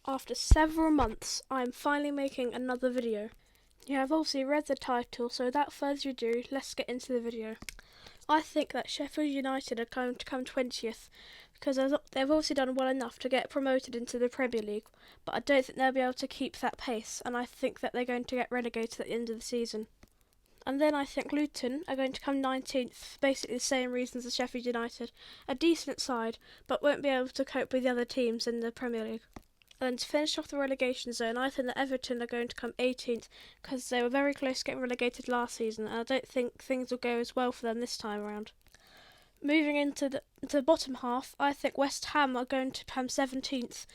After several months, I am finally making another video. You have obviously read the title, so without further ado, let's get into the video. I think that Sheffield United are going to come 20th because they've obviously done well enough to get promoted into the Premier League, but I don't think they'll be able to keep that pace, and I think that they're going to get relegated at the end of the season. And then I think Luton are going to come 19th for basically the same reasons as Sheffield United. A decent side, but won't be able to cope with the other teams in the Premier League. And to finish off the relegation zone, I think that Everton are going to come 18th because they were very close to getting relegated last season, and I don't think things will go as well for them this time around. Moving into the bottom half, I think West Ham are going to come 17th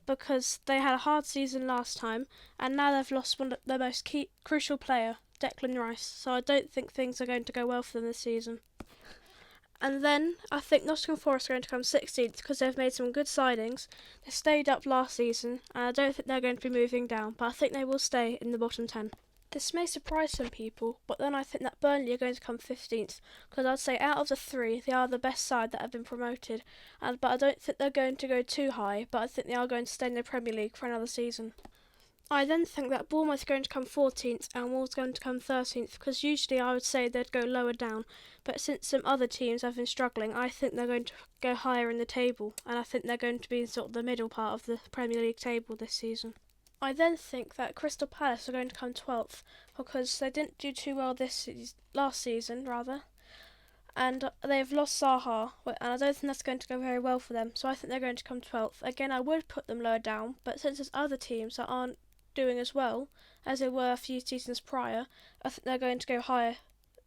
because they had a hard season last time, and now they've lost one of their most crucial player, Declan Rice, so I don't think things are going to go well for them this season. And then I think Nottingham Forest are going to come 16th because they've made some good signings. They stayed up last season, and I don't think they're going to be moving down, but I think they will stay in the bottom 10. This may surprise some people, but then I think that Burnley are going to come 15th because I'd say out of the three, they are the best side that have been promoted. But I don't think they're going to go too high, but I think they are going to stay in the Premier League for another season. I then think that Bournemouth are going to come 14th and Wolves are going to come 13th because usually I would say they'd go lower down, but since some other teams have been struggling, I think they're going to go higher in the table, and I think they're going to be in sort of the middle part of the Premier League table this season. I then think that Crystal Palace are going to come 12th because they didn't do too well last season, and they've lost Zaha, and I don't think that's going to go very well for them, so I think they're going to come 12th. Again, I would put them lower down, but since there's other teams that aren't doing as well as they were a few seasons prior, I think they're going to go higher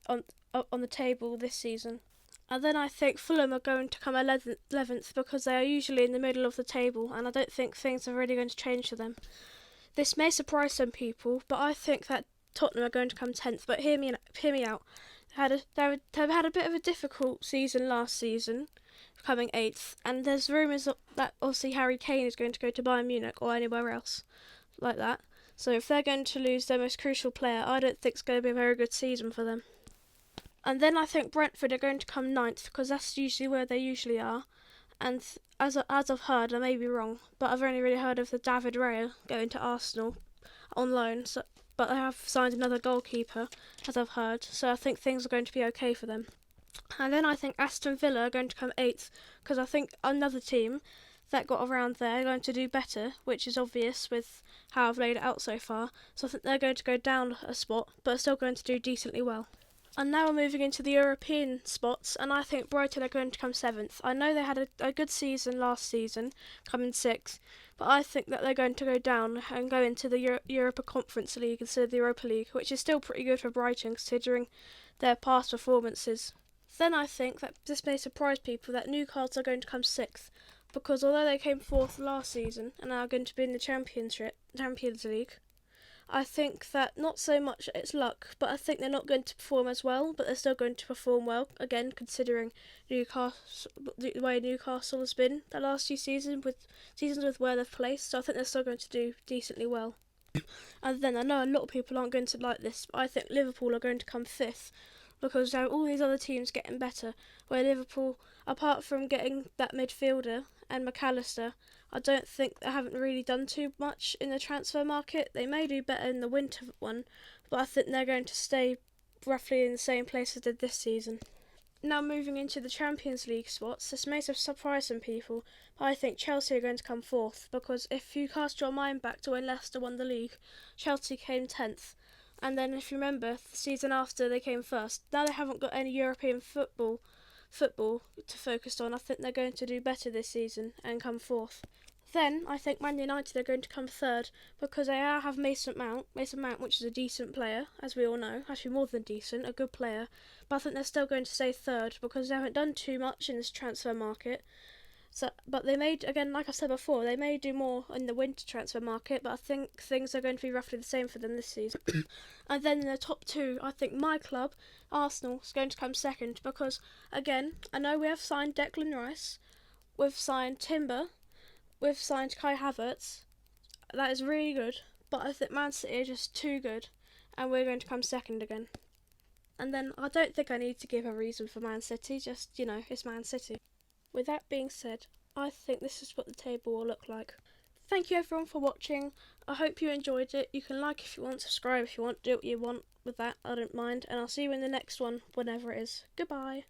on the table this season. And then I think Fulham are going to come 11th because they are usually in the middle of the table, and I don't think things are really going to change for them. This may surprise some people, but I think that Tottenham are going to come 10th, but hear me out. They've had a bit of a difficult season last season, coming 8th, and there's rumours that obviously Harry Kane is going to go to Bayern Munich or anywhere else like that. So if they're going to lose their most crucial player, I don't think it's going to be a very good season for them. And then I think Brentford are going to come 9th because that's usually where they usually are. And as I've heard, I may be wrong, but I've only really heard of the David Raya going to Arsenal on loan. But they have signed another goalkeeper, as I've heard. So I think things are going to be okay for them. And then I think Aston Villa are going to come 8th because I think another team that got around there are going to do better, which is obvious with how I've laid it out so far. So I think they're going to go down a spot, but are still going to do decently well. And now we're moving into the European spots, and I think Brighton are going to come 7th. I know they had a good season last season, coming 6th, but I think that they're going to go down and go into the Europa Conference League instead of the Europa League, which is still pretty good for Brighton considering their past performances. Then I think that this may surprise people that Newcastle are going to come 6th, because although they came 4th last season and are going to be in the Champions League, I think that not so much it's luck, but I think they're not going to perform as well, but they're still going to perform well, again considering the way Newcastle has been the last few seasons with where they've placed, so I think they're still going to do decently well. And then I know a lot of people aren't going to like this, but I think Liverpool are going to come 5th, because there are all these other teams getting better, where Liverpool, apart from getting that midfielder and McAllister, I don't think they haven't really done too much in the transfer market. They may do better in the winter one, but I think they're going to stay roughly in the same place as they did this season. Now moving into the Champions League spots, this may surprise some people, but I think Chelsea are going to come 4th, because if you cast your mind back to when Leicester won the league, Chelsea came 10th. And then if you remember, the season after they came 1st, now they haven't got any European football to focus on. I think they're going to do better this season and come 4th. Then I think Man United are going to come 3rd because they now have Mason Mount, which is a decent player, as we all know, actually more than decent, a good player. But I think they're still going to stay 3rd because they haven't done too much in this transfer market. But they may, again, like I said before, they may do more in the winter transfer market, but I think things are going to be roughly the same for them this season. And then in the top 2, I think my club, Arsenal, is going to come 2nd because, again, I know we have signed Declan Rice, we've signed Timber, we've signed Kai Havertz. That is really good, but I think Man City are just too good, and we're going to come 2nd again. And then I don't think I need to give a reason for Man City, just, it's Man City. With that being said, I think this is what the table will look like. thank you everyone for watching. I hope you enjoyed it. You can like if you want, subscribe if you want, do what you want with that, I don't mind. And I'll see you in the next one, whenever it is. Goodbye.